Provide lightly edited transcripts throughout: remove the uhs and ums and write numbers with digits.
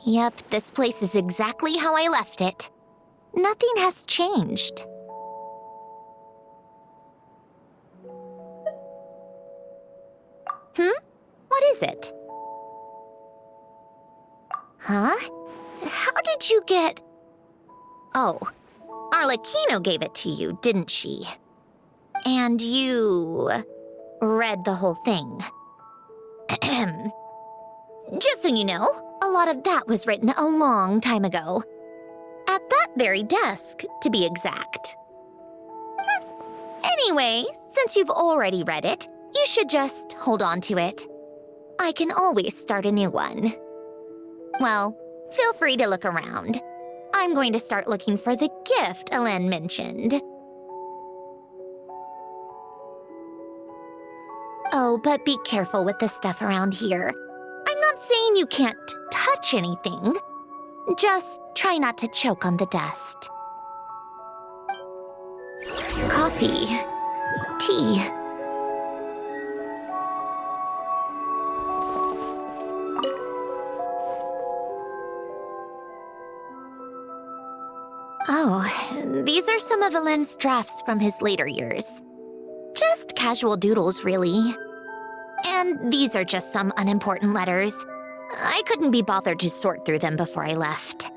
Yep, this place is exactly how I left it. Nothing has changed. What is it? Huh? How did you get... Oh, Arlecchino gave it to you, didn't she? And you... read the whole thing. Just so you know, a lot of that was written a long time ago. At that very desk, to be exact. Anyway, since you've already read it, you should just hold on to it. I can always start a new one. Well, feel free to look around. I'm going to start looking for the gift Ellen mentioned. Oh, but be careful with the stuff around here. I'm not saying you can't touch anything. Just try not to choke on the dust. Coffee. Tea. Oh, these are some of Ellen's drafts from his later years. Just casual doodles, really. And these are just some unimportant letters. I couldn't be bothered to sort through them before I left.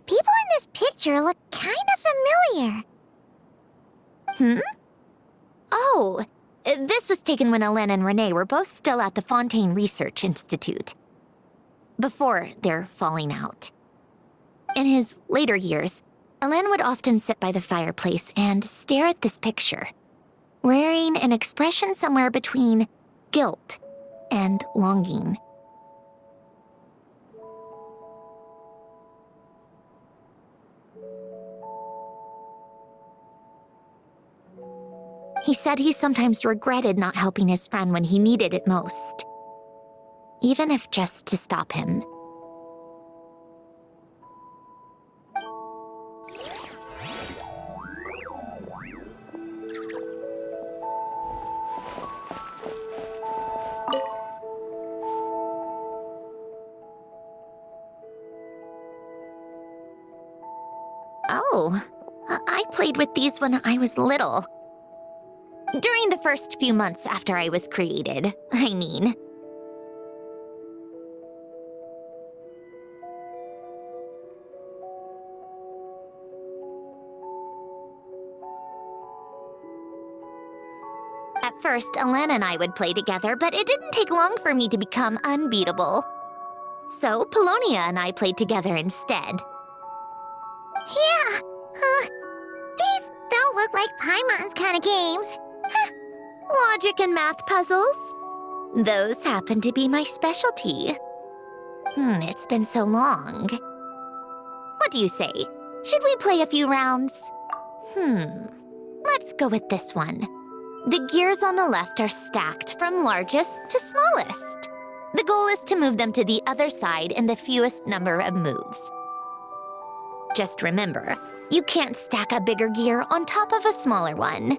People in this picture look kind of familiar. Oh, this was taken when Ellen and Renee were both still at the Fontaine Research Institute. Before their falling out. In his later years, Ellen would often sit by the fireplace and stare at this picture, wearing an expression somewhere between guilt and longing. He said he sometimes regretted not helping his friend when he needed it most, even if just to stop him. Oh, I played with these when I was little. During the first few months after I was created, I mean. At first, Ellen and I would play together, but it didn't take long for me to become unbeatable. So, Polonia and I played together instead. Yeah, these don't look like Paimon's kind of games. Logic and math puzzles? Those happen to be my specialty. It's been so long. What do you say? Should we play a few rounds? Let's go with this one. The gears on the left are stacked from largest to smallest. The goal is to move them to the other side in the fewest number of moves. Just remember, you can't stack a bigger gear on top of a smaller one.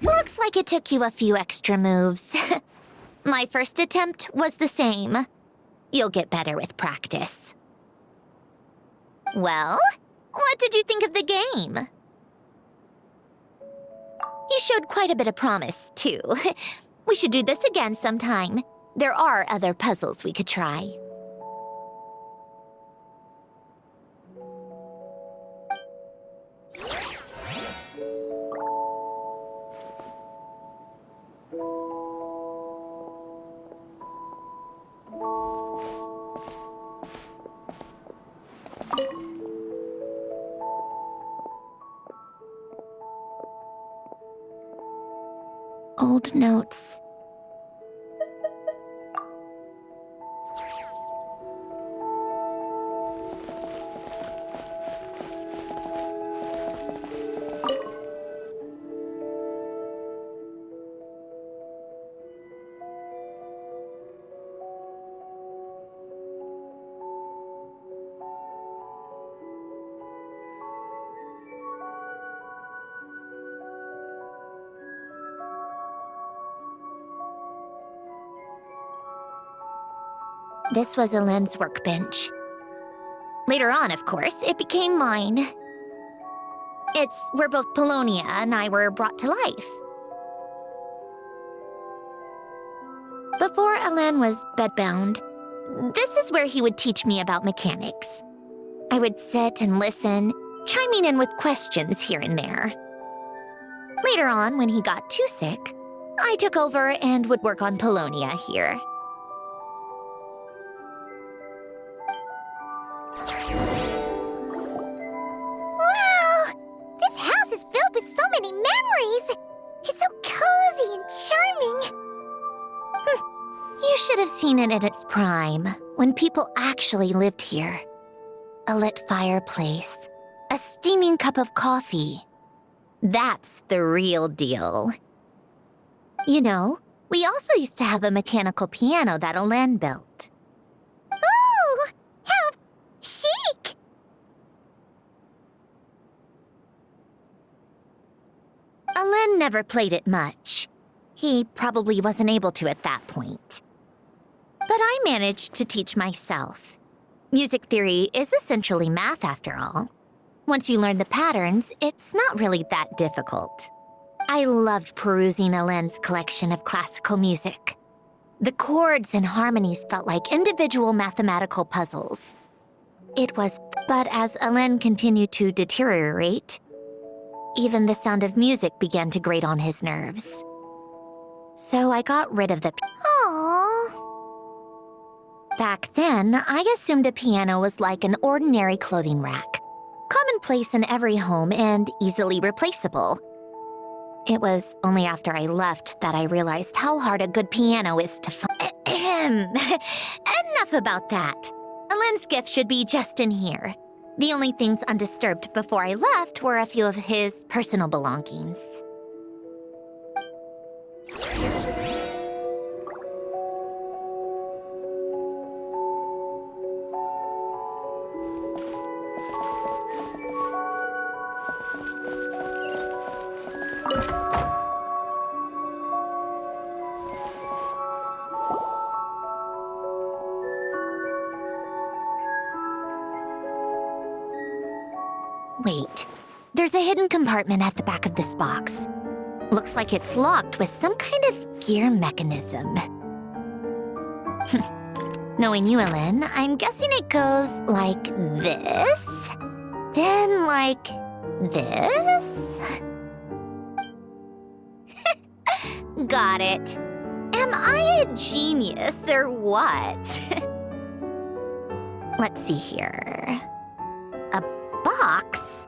Looks like it took you a few extra moves. My first attempt was the same. You'll get better with practice. Well, what did you think of the game? You showed quite a bit of promise, too. We should do this again sometime. There are other puzzles we could try. Old notes. This was Elaine's workbench. Later on, of course, it became mine. It's where both Polonia and I were brought to life. Before Elaine was bedbound, this is where he would teach me about mechanics. I would sit and listen, chiming in with questions here and there. Later on, when he got too sick, I took over and would work on Polonia here. With so many memories! It's so cozy and charming! You should have seen it in its prime, when people actually lived here. A lit fireplace, a steaming cup of coffee. That's the real deal. You know, we also used to have a mechanical piano that Elaine built. Oh! How chic! Elaine never played it much. He probably wasn't able to at that point. But I managed to teach myself. Music theory is essentially math after all. Once you learn the patterns, it's not really that difficult. I loved perusing Elaine's collection of classical music. The chords and harmonies felt like individual mathematical puzzles. But as Elaine continued to deteriorate, even the sound of music began to grate on his nerves. So I got rid of the... Aww. Back then, I assumed a piano was like an ordinary clothing rack, commonplace in every home and easily replaceable. It was only after I left that I realized how hard a good piano is to find. Enough about that. Elaine's gift should be just in here. The only things undisturbed before I left were a few of his personal belongings. Wait, there's a hidden compartment at the back of this box. Looks like it's locked with some kind of gear mechanism. Knowing you, Elaine, I'm guessing it goes like this, then like this. Got it. Am I a genius or what? Let's see here. A box?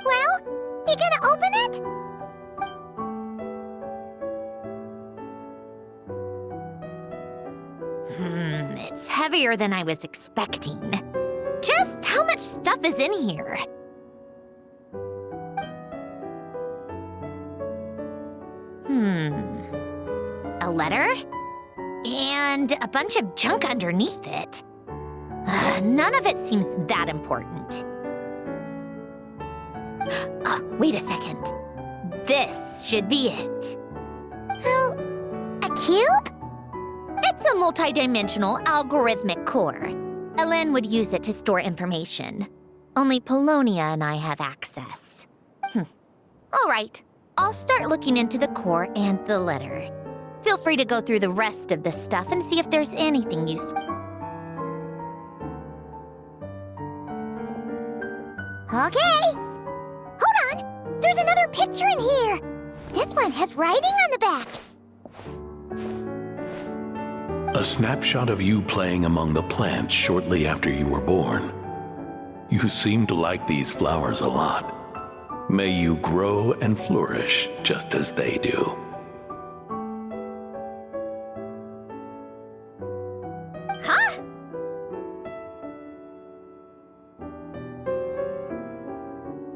Well, you gonna open it? It's heavier than I was expecting. Just how much stuff is in here? A letter? And a bunch of junk underneath it. None of it seems that important. Wait a second. This should be it. Oh, a cube? It's a multidimensional algorithmic core. Elen would use it to store information. Only Polonia and I have access. All right, I'll start looking into the core and the letter. Feel free to go through the rest of the stuff and see if there's anything useful. Okay. Hold on. There's another picture in here. This one has writing on the back. A snapshot of you playing among the plants shortly after you were born. You seem to like these flowers a lot. May you grow and flourish just as they do. Huh?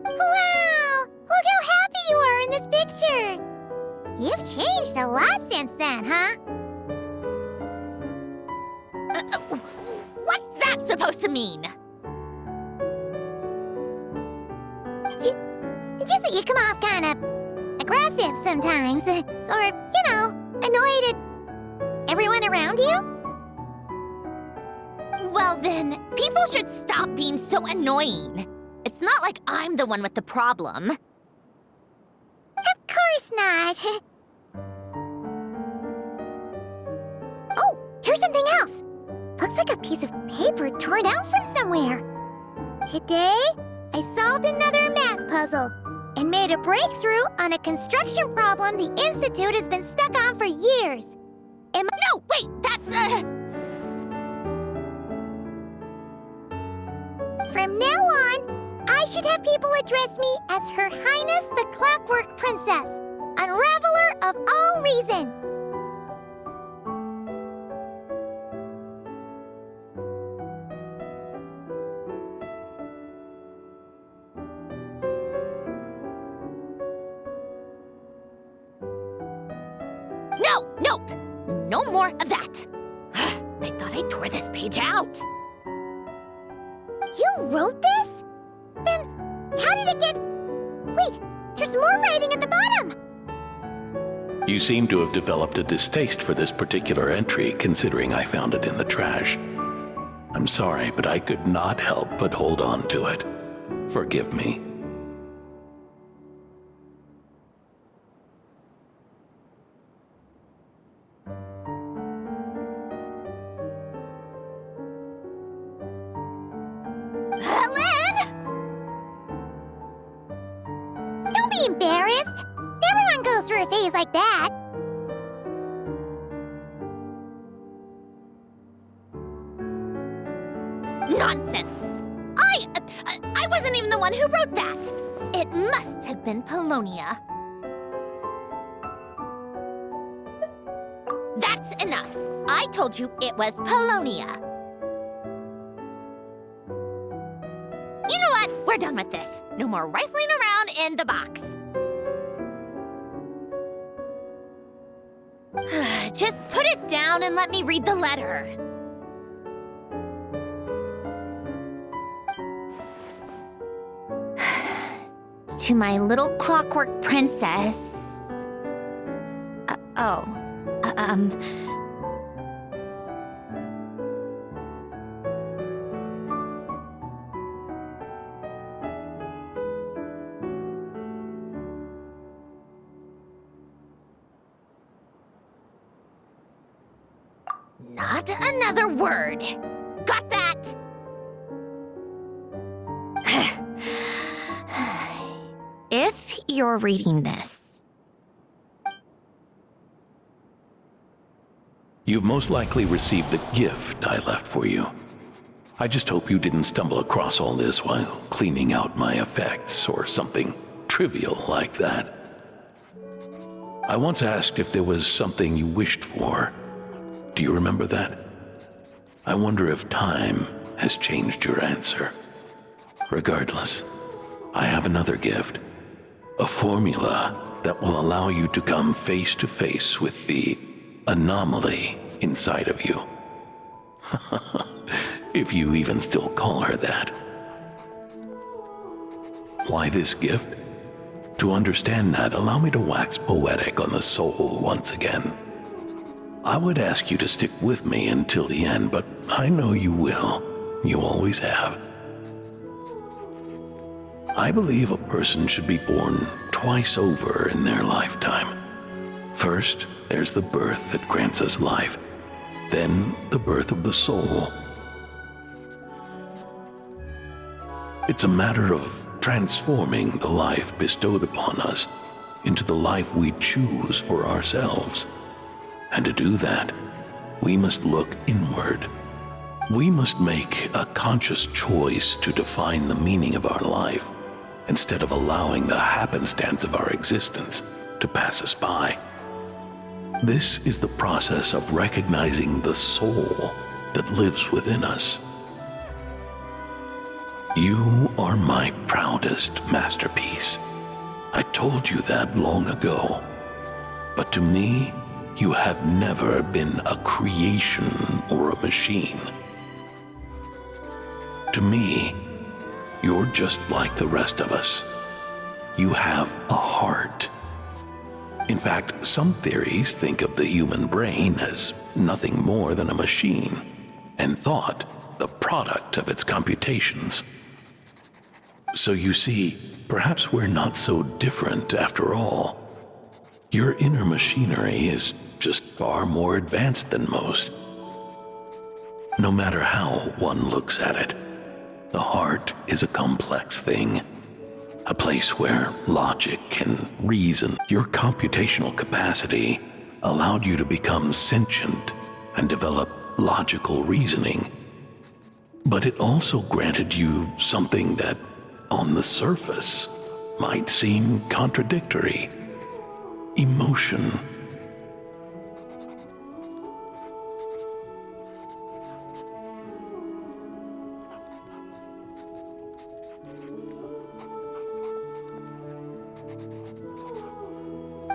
Wow! Look how happy you are in this picture. You've changed a lot since then, huh? What's that supposed to mean? Just that you come off kind of aggressive sometimes. Or, annoyed at everyone around you. Well then, people should stop being so annoying. It's not like I'm the one with the problem. Of course not. Oh, here's something else. Looks like a piece of paper torn out from somewhere. Today, I solved another math puzzle and made a breakthrough on a construction problem the Institute has been stuck on for years. No, wait, that's From now on, I should have people address me as Her Highness the Clockwork Princess, unraveler of all reason. Nope. No more of that. I thought I tore this page out. You wrote this? Then how did it get... Wait, there's more writing at the bottom. You seem to have developed a distaste for this particular entry, considering I found it in the trash. I'm sorry, but I could not help but hold on to it. Forgive me. Don't be embarrassed. Everyone goes through a phase like that. Nonsense. I wasn't even the one who wrote that. It must have been Polonia. That's enough. I told you it was Polonia. You know what? We're done with this. No more rifling around in the box. Just put it down and let me read the letter. To my little clockwork princess. Not another word. Got that? If you're reading this, You've most likely received the gift I left for you. I just hope you didn't stumble across all this while cleaning out my effects or something trivial like that. I once asked if there was something you wished for. Do you remember that? I wonder if time has changed your answer. Regardless, I have another gift. A formula that will allow you to come face to face with the anomaly inside of you. If you even still call her that. Why this gift? To understand that, allow me to wax poetic on the soul once again. I would ask you to stick with me until the end, but I know you will. You always have. I believe a person should be born twice over in their lifetime. First, there's the birth that grants us life, then the birth of the soul. It's a matter of transforming the life bestowed upon us into the life we choose for ourselves. And to do that, we must look inward. We must make a conscious choice to define the meaning of our life, instead of allowing the happenstance of our existence to pass us by. This is the process of recognizing the soul that lives within us. You are my proudest masterpiece. I told you that long ago. But to me, you have never been a creation or a machine. To me, you're just like the rest of us. You have a heart. In fact, some theories think of the human brain as nothing more than a machine, and thought the product of its computations. So you see, perhaps we're not so different after all. Your inner machinery is just far more advanced than most. No matter how one looks at it, the heart is a complex thing, a place where logic and reason, your computational capacity, allowed you to become sentient and develop logical reasoning. But it also granted you something that, on the surface, might seem contradictory: emotion.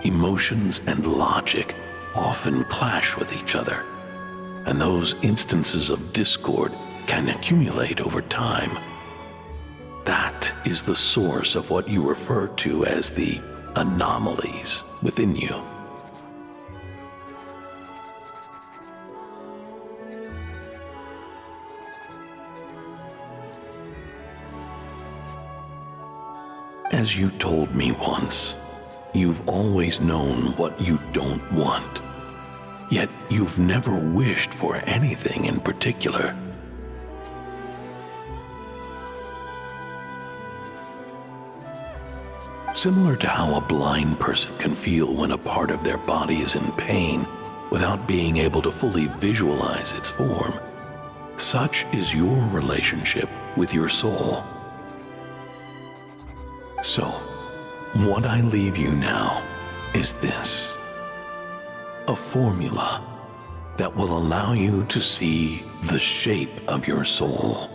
Emotions and logic often clash with each other, and those instances of discord can accumulate over time. That is the source of what you refer to as the anomalies within you. As you told me once, you've always known what you don't want, yet you've never wished for anything in particular. Similar to how a blind person can feel when a part of their body is in pain without being able to fully visualize its form, such is your relationship with your soul. So, what I leave you now is this: a formula that will allow you to see the shape of your soul.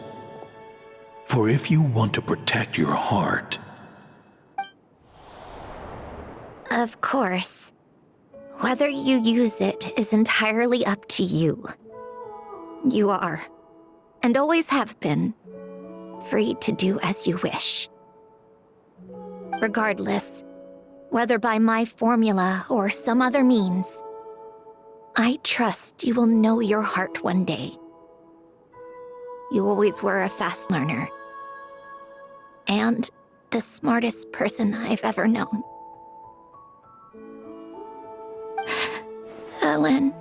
For if you want to protect your heart, Of course. Whether you use it is entirely up to you. You are, and always have been, free to do as you wish. Regardless, whether by my formula or some other means, I trust you will know your heart one day. You always were a fast learner, and the smartest person I've ever known. Ellen.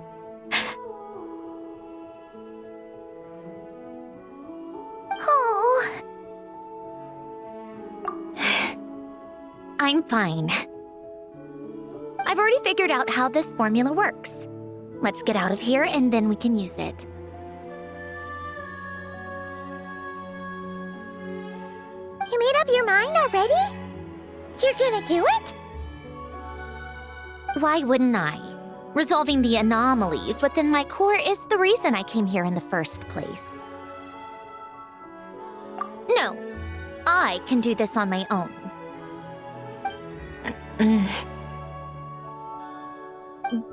Oh, I'm fine. I've already figured out how this formula works. Let's get out of here and then we can use it. you made up your mind already? You're gonna do it? Why wouldn't I? Resolving the anomalies within my core is the reason I came here in the first place. No, I can do this on my own.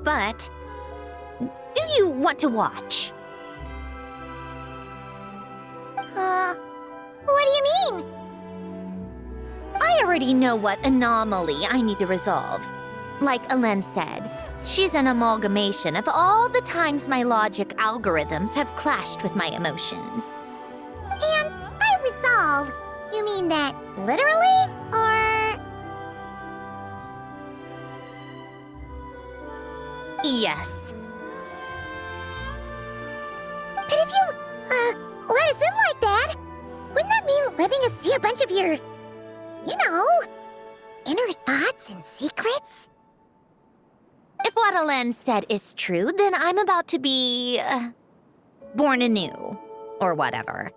But, do you want to watch? What do you mean? I already know what anomaly I need to resolve. Like Alen said, she's an amalgamation of all the times my logic algorithms have clashed with my emotions. And by resolve, you mean that literally, or...? Yes. But if you, let us in like that, wouldn't that mean letting us see a bunch of your, inner thoughts and secrets? If what Alen said is true, then I'm about to be... born anew. Or whatever.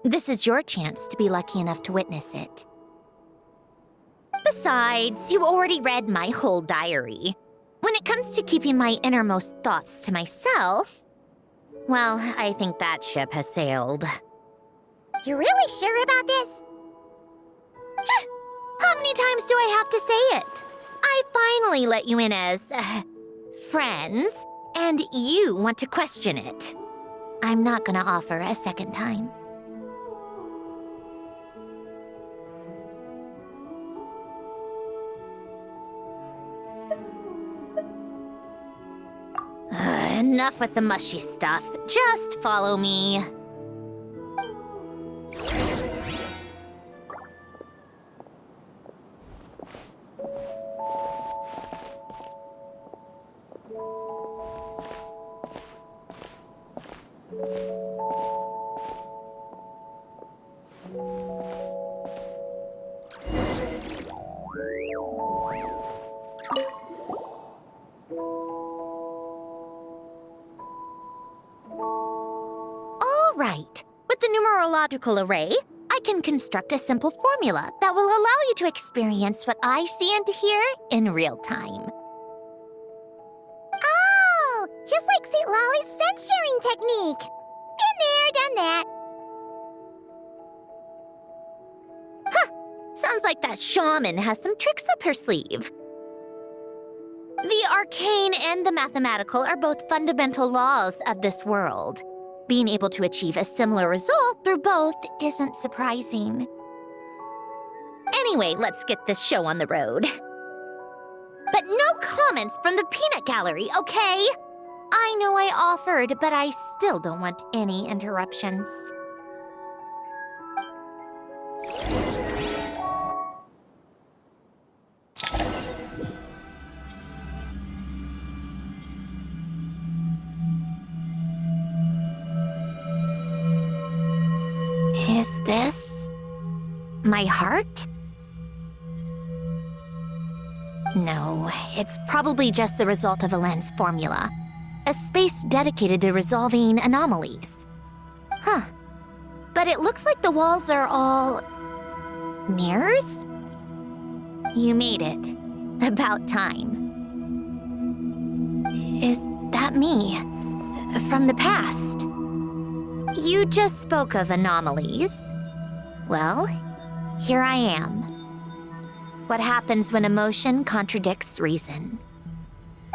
This is your chance to be lucky enough to witness it. Besides, you already read my whole diary. When it comes to keeping my innermost thoughts to myself, well, I think that ship has sailed. You're really sure about this? How many times do I have to say it? I finally let you in as, friends, and you want to question it. I'm not gonna offer a second time. Enough with the mushy stuff. Just follow me. Right. With the numerological array, I can construct a simple formula that will allow you to experience what I see and hear in real time. Oh, just like St. Lolly's scent-sharing technique. Been there, done that. Sounds like that shaman has some tricks up her sleeve. The arcane and the mathematical are both fundamental laws of this world. Being able to achieve a similar result through both isn't surprising. Anyway, let's get this show on the road. But no comments from the peanut gallery, okay? I know I offered, but I still don't want any interruptions. Is this my heart? No, it's probably just the result of Alen's formula. A space dedicated to resolving anomalies. Huh. But it looks like the walls are all... mirrors? You made it. About time. Is that me? From the past? You just spoke of anomalies. Well, here I am. What happens when emotion contradicts reason?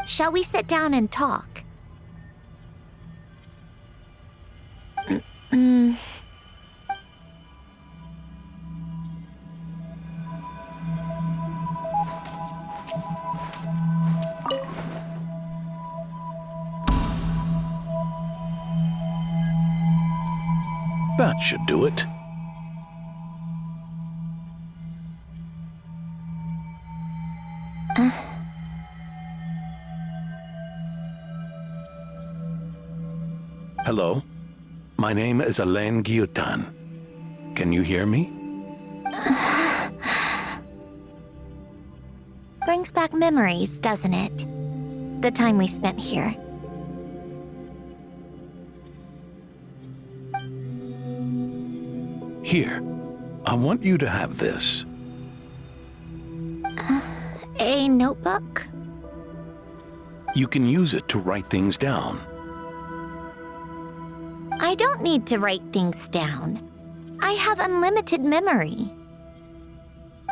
Shall we sit down and talk? That should do it. Hello? My name is Alen Guillotin. Can you hear me? Brings back memories, doesn't it? The time we spent here. Here, I want you to have this. A notebook? You can use it to write things down. I don't need to write things down. I have unlimited memory.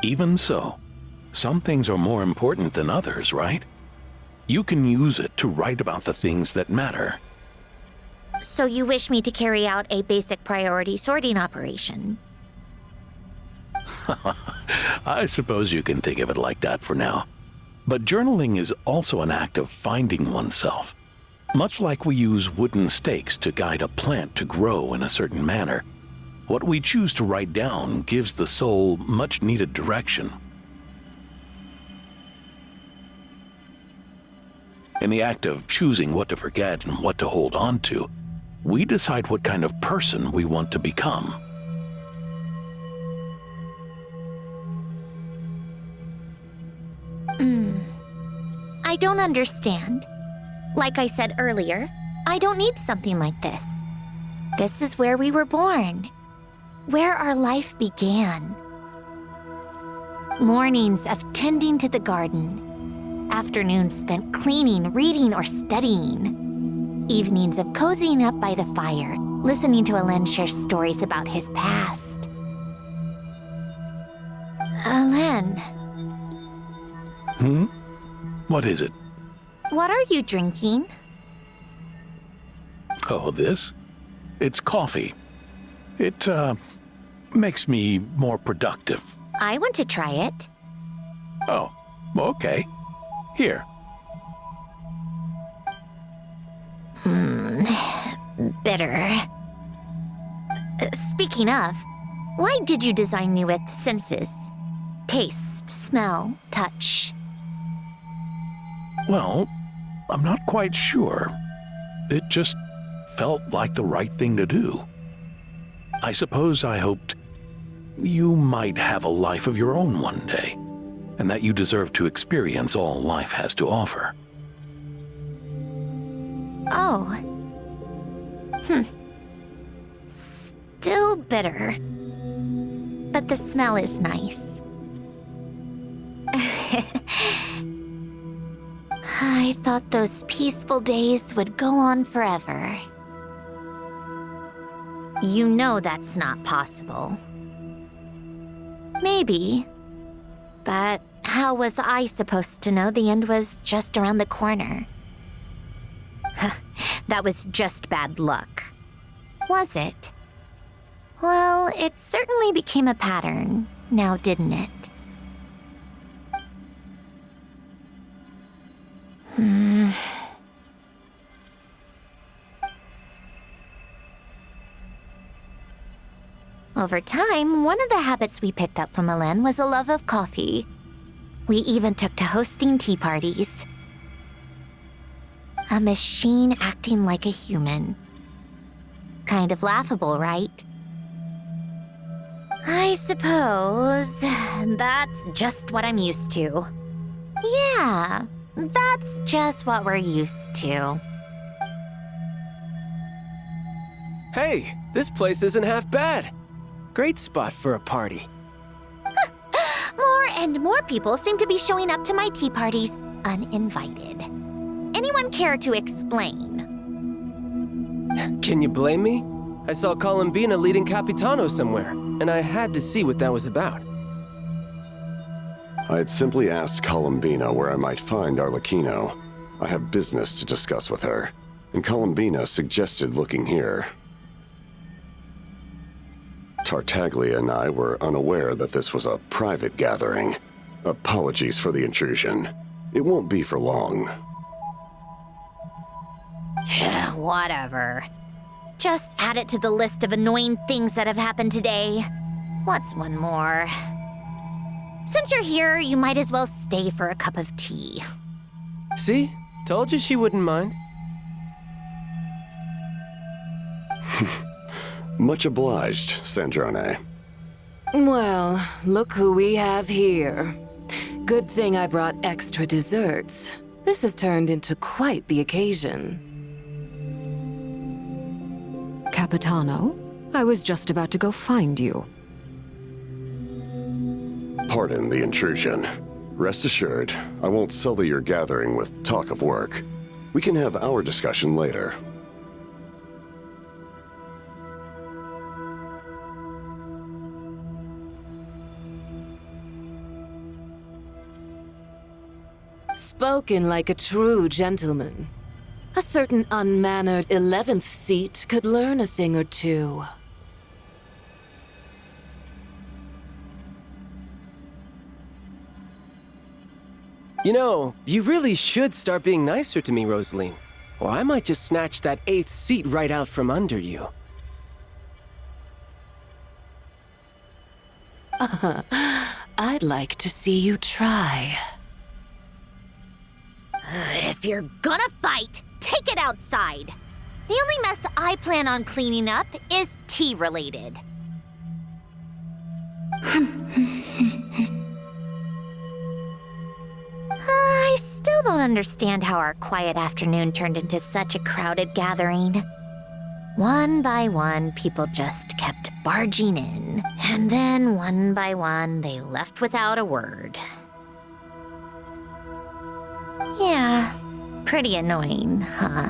Even so, some things are more important than others, right? You can use it to write about the things that matter. So you wish me to carry out a basic priority sorting operation? I suppose you can think of it like that for now. But journaling is also an act of finding oneself. Much like we use wooden stakes to guide a plant to grow in a certain manner, what we choose to write down gives the soul much needed direction. In the act of choosing what to forget and what to hold on to, we decide what kind of person we want to become. I don't understand. Like I said earlier, I don't need something like this. This is where we were born, where our life began. Mornings of tending to the garden, afternoons spent cleaning, reading, or studying, evenings of cozying up by the fire, listening to Alen share stories about his past. Alen. What is it? What are you drinking? Oh, this? It's coffee. It, makes me more productive. I want to try it. Oh, okay. Here. Bitter. Speaking of, why did you design me with senses? Taste, smell, touch. Well, I'm not quite sure. It just felt like the right thing to do. I suppose I hoped you might have a life of your own one day, and that you deserve to experience all life has to offer. Oh. Still bitter. But the smell is nice. I thought those peaceful days would go on forever. You know that's not possible. Maybe. But how was I supposed to know the end was just around the corner? That was just bad luck. Was it? Well, it certainly became a pattern, now didn't it? Over time, one of the habits we picked up from Alen was a love of coffee. We even took to hosting tea parties. A machine acting like a human. Kind of laughable, right? I suppose that's just what I'm used to. Yeah, that's just what we're used to. Hey, this place isn't half bad. Great spot for a party. More and more people seem to be showing up to my tea parties uninvited. Anyone care to explain? Can you blame me? I saw Columbina leading Capitano somewhere, and I had to see what that was about. I had simply asked Columbina where I might find Arlecchino. I have business to discuss with her, and Columbina suggested looking here. Tartaglia and I were unaware that this was a private gathering. Apologies for the intrusion. It won't be for long. Whatever. Just add it to the list of annoying things that have happened today. What's one more? Since you're here, you might as well stay for a cup of tea. See? Told you she wouldn't mind. Much obliged, Sandrone. Well, look who we have here. Good thing I brought extra desserts. This has turned into quite the occasion. Capitano, I was just about to go find you. Pardon the intrusion. Rest assured, I won't sully your gathering with talk of work. We can have our discussion later. Spoken like a true gentleman. A certain unmannered 11th seat could learn a thing or two. You know, you really should start being nicer to me, Rosaline. Or I might just snatch that 8th seat right out from under you. I'd like to see you try. If you're gonna fight, take it outside. The only mess I plan on cleaning up is tea-related. I still don't understand how our quiet afternoon turned into such a crowded gathering. One by one, people just kept barging in, and then one by one, they left without a word. Yeah, pretty annoying, huh?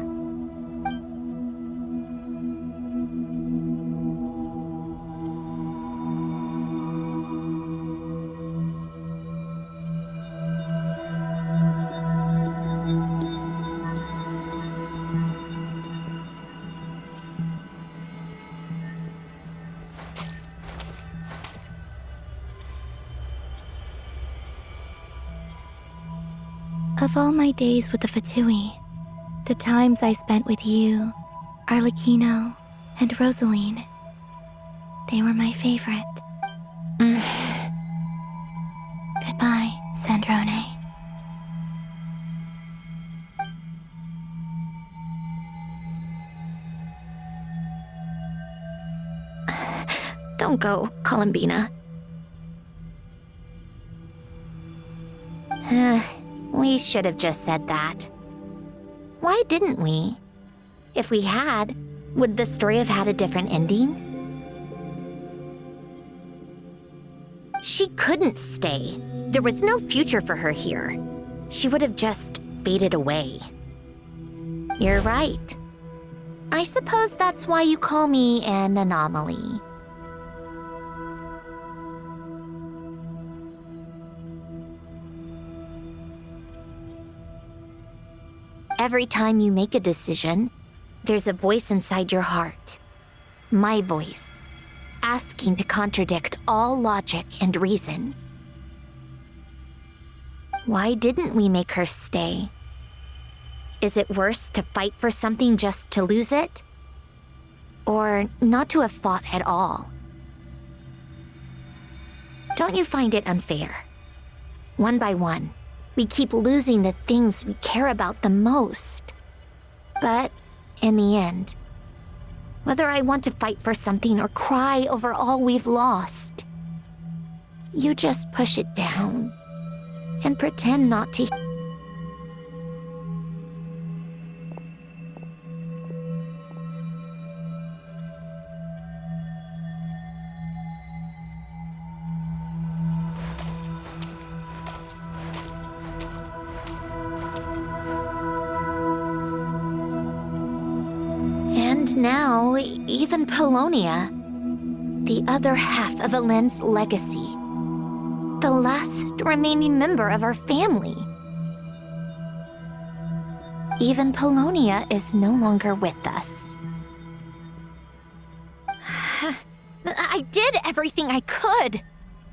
Of all my days with the Fatui, the times I spent with you, Arlecchino, and Rosaline, they were my favorite. Goodbye, Sandrone. Don't go, Columbina. We should have just said that. Why didn't we? If we had, would the story have had a different ending? She couldn't stay. There was no future for her here. She would have just faded away. You're right. I suppose that's why you call me an anomaly. Every time you make a decision, there's a voice inside your heart. My voice, asking to contradict all logic and reason. Why didn't we make her stay? Is it worse to fight for something just to lose it? Or not to have fought at all? Don't you find it unfair? One by one, we keep losing the things we care about the most. But in the end, whether I want to fight for something or cry over all we've lost, you just push it down and pretend not to. And now, even Polonia, the other half of Elend's legacy, the last remaining member of our family. Even Polonia is no longer with us. I did everything I could,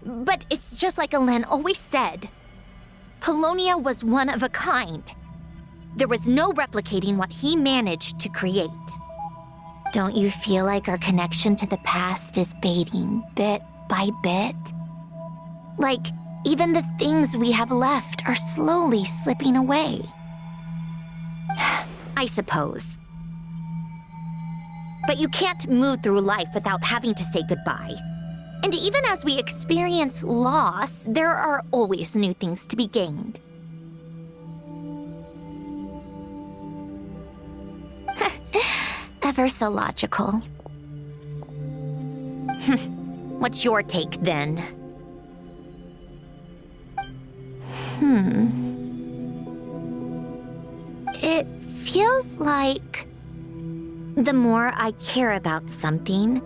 but it's just like Elend always said. Polonia was one of a kind. There was no replicating what he managed to create. Don't you feel like our connection to the past is fading bit by bit? Like, even the things we have left are slowly slipping away. I suppose. But you can't move through life without having to say goodbye. And even as we experience loss, there are always new things to be gained. Ever so logical. What's your take, then? It feels like the more I care about something,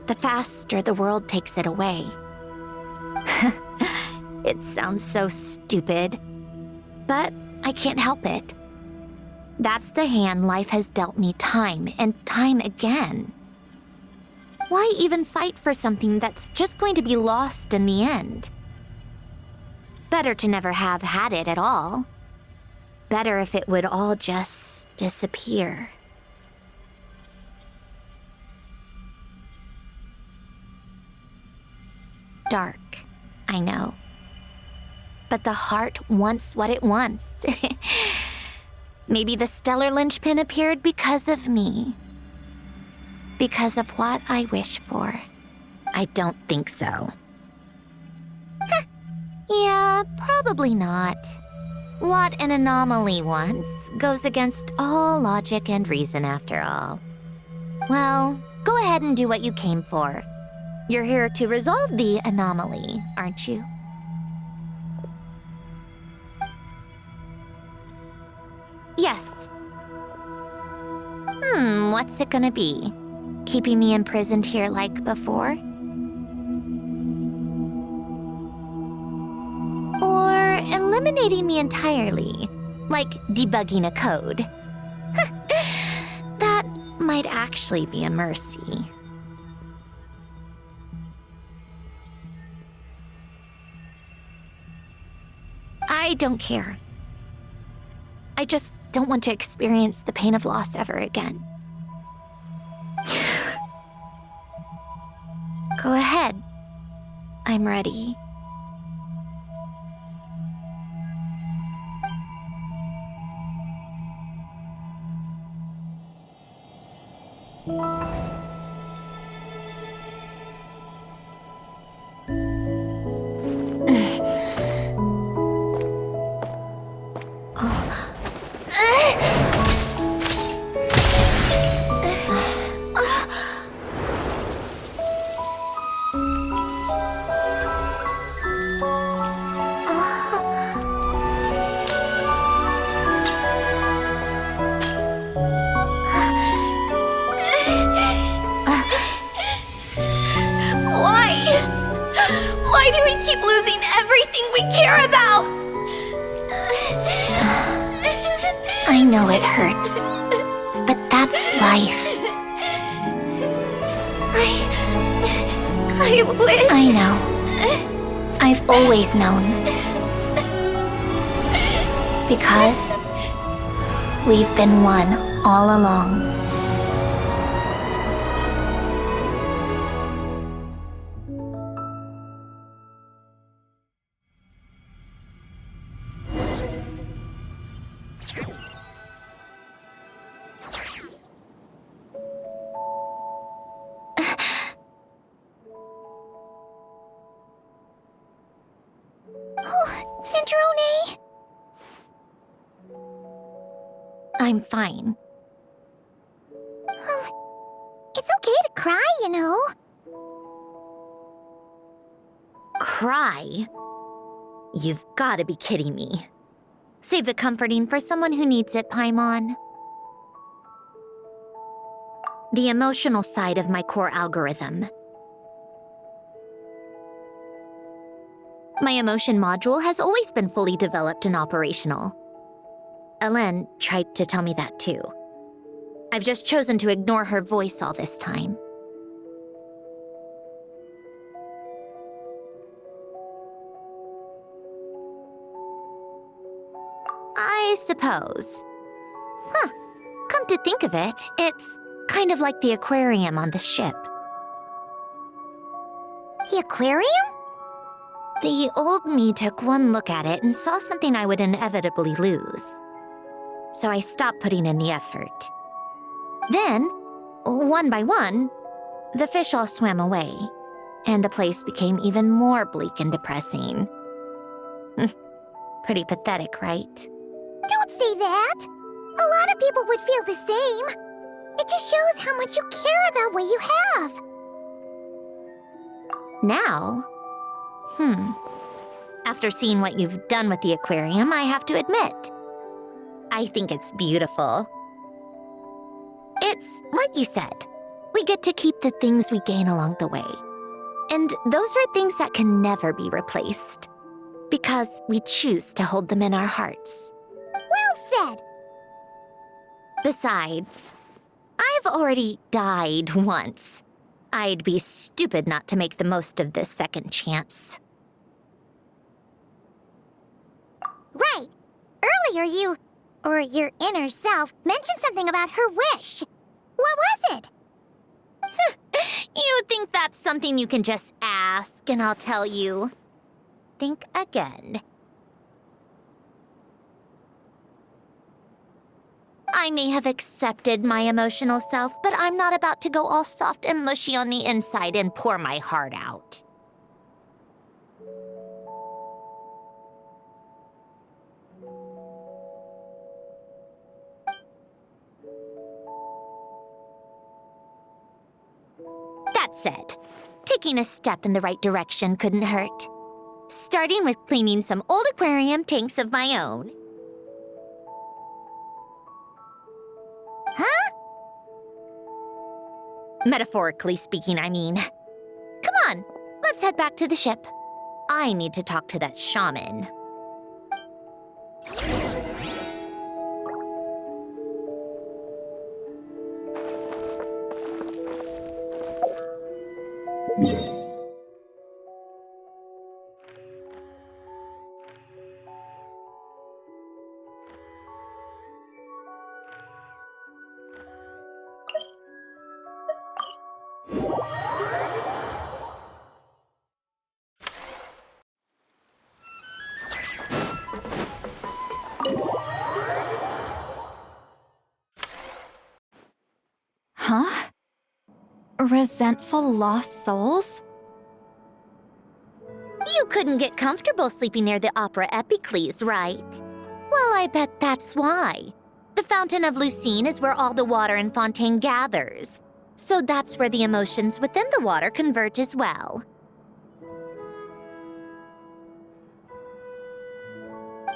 the faster the world takes it away. It sounds so stupid, but I can't help it. That's the hand life has dealt me time and time again. Why even fight for something that's just going to be lost in the end? Better to never have had it at all. Better if it would all just disappear. Dark, I know. But the heart wants what it wants. Maybe the stellar linchpin appeared because of me. Because of what I wish for. I don't think so. Yeah, probably not. What an anomaly wants goes against all logic and reason after all. Well, go ahead and do what you came for. You're here to resolve the anomaly, aren't you? Yes. What's it gonna be? Keeping me imprisoned here like before? Or eliminating me entirely, like debugging a code? That might actually be a mercy. I don't care. I just don't want to experience the pain of loss ever again. Go ahead. I'm ready. Why do we keep losing everything we care about? I know it hurts, but that's life. I wish... I know. I've always known. Because we've been one all along. Sandrone! I'm fine. It's okay to cry, you know. Cry? You've gotta be kidding me. Save the comforting for someone who needs it, Paimon. The emotional side of my core algorithm. My emotion module has always been fully developed and operational. Ellen tried to tell me that too. I've just chosen to ignore her voice all this time. I suppose. Come to think of it, it's kind of like the aquarium on the ship. The aquarium? The old me took one look at it and saw something I would inevitably lose. So I stopped putting in the effort. Then, one by one, the fish all swam away, and the place became even more bleak and depressing. Pretty pathetic, right? Don't say that. A lot of people would feel the same. It just shows how much you care about what you have. Now? After seeing what you've done with the aquarium, I have to admit, I think it's beautiful. It's like you said, we get to keep the things we gain along the way. And those are things that can never be replaced, because we choose to hold them in our hearts. Well said. Besides, I've already died once. I'd be stupid not to make the most of this second chance. Right. Earlier or your inner self, mentioned something about her wish. What was it? You think that's something you can just ask, and I'll tell you. Think again. I may have accepted my emotional self, but I'm not about to go all soft and mushy on the inside and pour my heart out. That said, taking a step in the right direction couldn't hurt. Starting with cleaning some old aquarium tanks of my own. Huh? Metaphorically speaking, I mean. Come on, let's head back to the ship. I need to talk to that shaman. Huh? Resentful lost souls? You couldn't get comfortable sleeping near the Opera Epicles, right? Well, I bet that's why. The Fountain of Lucine is where all the water in Fontaine gathers. So that's where the emotions within the water converge as well.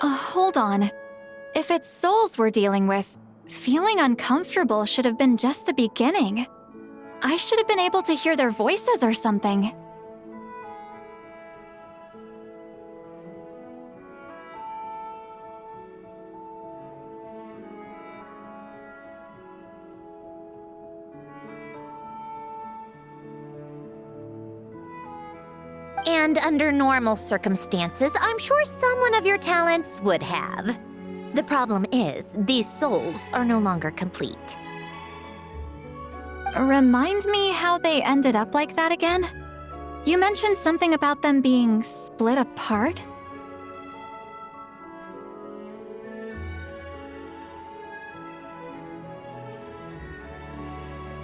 Hold on. If it's souls we're dealing with, feeling uncomfortable should have been just the beginning. I should have been able to hear their voices or something. And under normal circumstances, I'm sure someone of your talents would have. The problem is, these souls are no longer complete. Remind me how they ended up like that again? You mentioned something about them being split apart?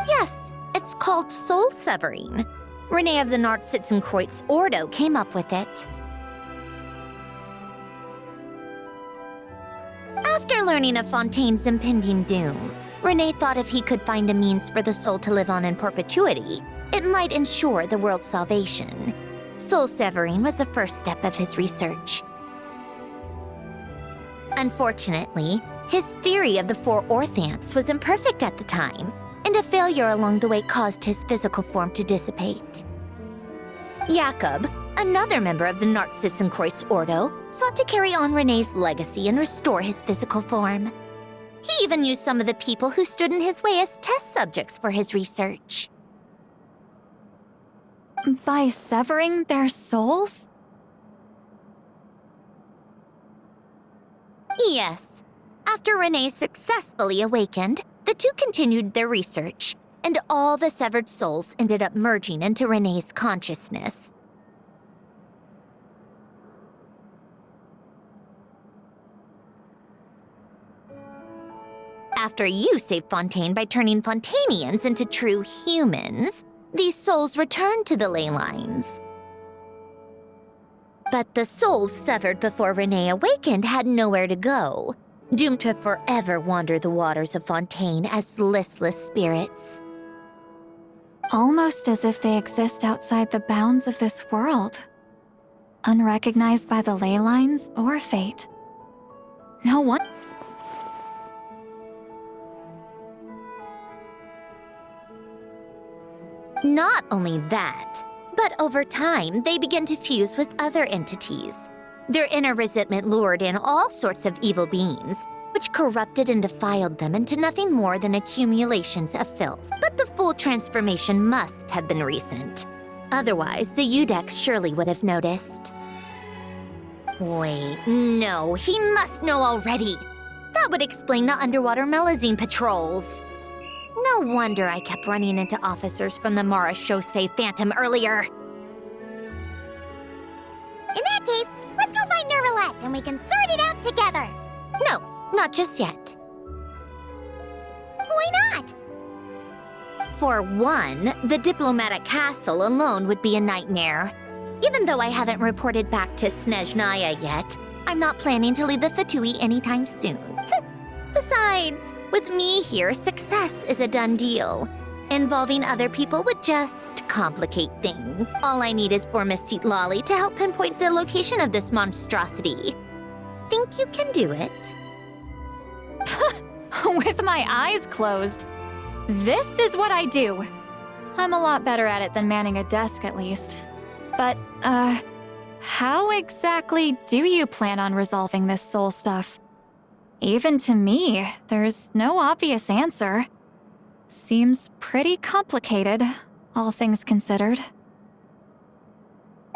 Yes, it's called soul severing. Renee of the Nartsitzenkreuz Ordo came up with it. After learning of Fontaine's impending doom, Renee thought if he could find a means for the soul to live on in perpetuity, it might ensure the world's salvation. Soul severing was the first step of his research. Unfortunately, his theory of the four orthants was imperfect at the time, and a failure along the way caused his physical form to dissipate. Jakob, another member of the Nartsitzenkreuz Ordo, sought to carry on Renee's legacy and restore his physical form. He even used some of the people who stood in his way as test subjects for his research. By severing their souls? Yes. After Renee successfully awakened, the two continued their research, and all the severed souls ended up merging into Renee's consciousness. After you saved Fontaine by turning Fontainians into true humans, these souls returned to the ley lines. But the souls severed before Renee awakened had nowhere to go, doomed to forever wander the waters of Fontaine as listless spirits. Almost as if they exist outside the bounds of this world, unrecognized by the ley lines or fate. No one. Not only that, but over time, they began to fuse with other entities. Their inner resentment lured in all sorts of evil beings, which corrupted and defiled them into nothing more than accumulations of filth. But the full transformation must have been recent. Otherwise, the Udex surely would have noticed. Wait, no, he must know already. That would explain the underwater melazine patrols. No wonder I kept running into officers from the Mara Shosei Phantom earlier. In that case, let's go find Nervalette and we can sort it out together. No, not just yet. Why not? For one, the diplomatic castle alone would be a nightmare. Even though I haven't reported back to Snezhnaya yet, I'm not planning to leave the Fatui anytime soon. Besides, with me here, success is a done deal. Involving other people would just complicate things. All I need is for Miss Seatlolly to help pinpoint the location of this monstrosity. Think you can do it? With my eyes closed. This is what I do. I'm a lot better at it than manning a desk, at least. But, how exactly do you plan on resolving this soul stuff? Even to me, there's no obvious answer. Seems pretty complicated, all things considered.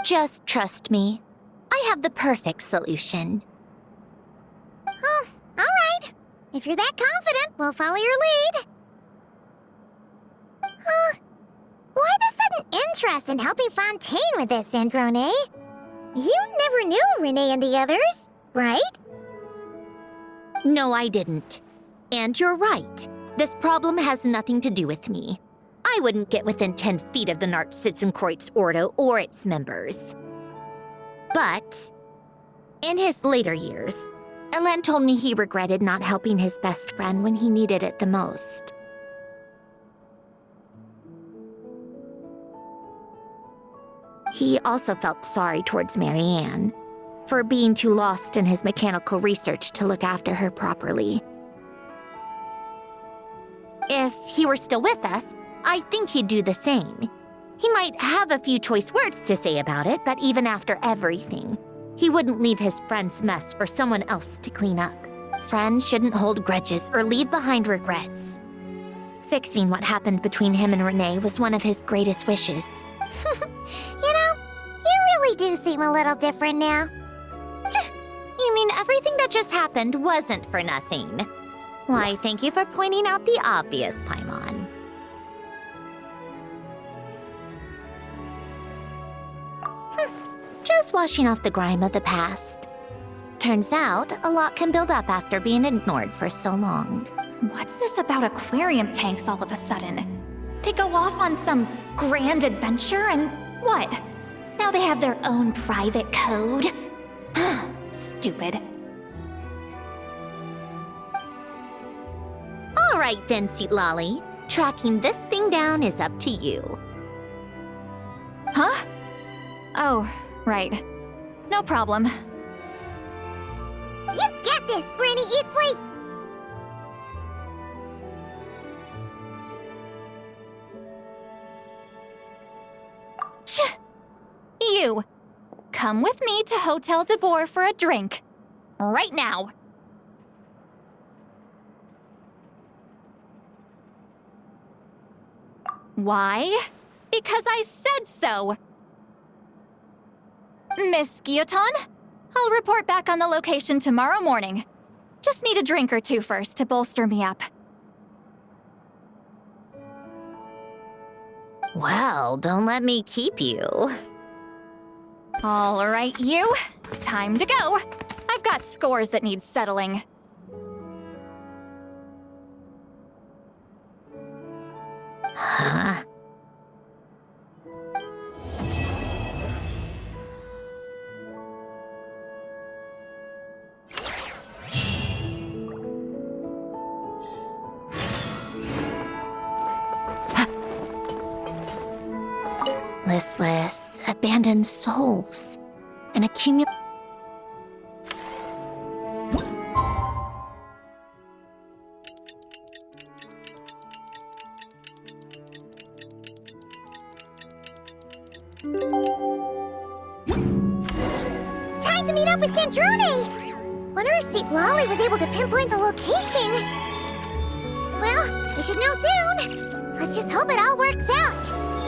Just trust me. I have the perfect solution. Oh, all right. If you're that confident, we'll follow your lead. Why the sudden interest in helping Fontaine with this, Androne? You never knew Renee and the others, right? No, I didn't. And you're right. This problem has nothing to do with me. I wouldn't get within 10 feet of the Nartsitzenkreuz Ordo or its members. But, in his later years, Elen told me he regretted not helping his best friend when he needed it the most. He also felt sorry towards Marianne for being too lost in his mechanical research to look after her properly. If he were still with us, I think he'd do the same. He might have a few choice words to say about it, but even after everything, he wouldn't leave his friend's mess for someone else to clean up. Friends shouldn't hold grudges or leave behind regrets. Fixing what happened between him and Renee was one of his greatest wishes. You know, you really do seem a little different now. You mean everything that just happened wasn't for nothing? Why, thank you for pointing out the obvious, Paimon. Just washing off the grime of the past. Turns out, a lot can build up after being ignored for so long. What's this about aquarium tanks all of a sudden? They go off on some grand adventure and what? Now they have their own private code? Stupid. All right then, Seatlolly. Tracking this thing down is up to you. Huh? Oh, right. No problem. You got this, Granny Eatsley! You! Come with me to Hotel de Boer for a drink. Right now. Why? Because I said so! Miss Guillotin, I'll report back on the location tomorrow morning. Just need a drink or two first to bolster me up. Well, don't let me keep you. All right, you. Time to go. I've got scores that need settling. Huh? Listless, abandoned souls. An Time to meet up with Sandrone! Wonder if Seatlolly was able to pinpoint the location. Well, we should know soon. Let's just hope it all works out.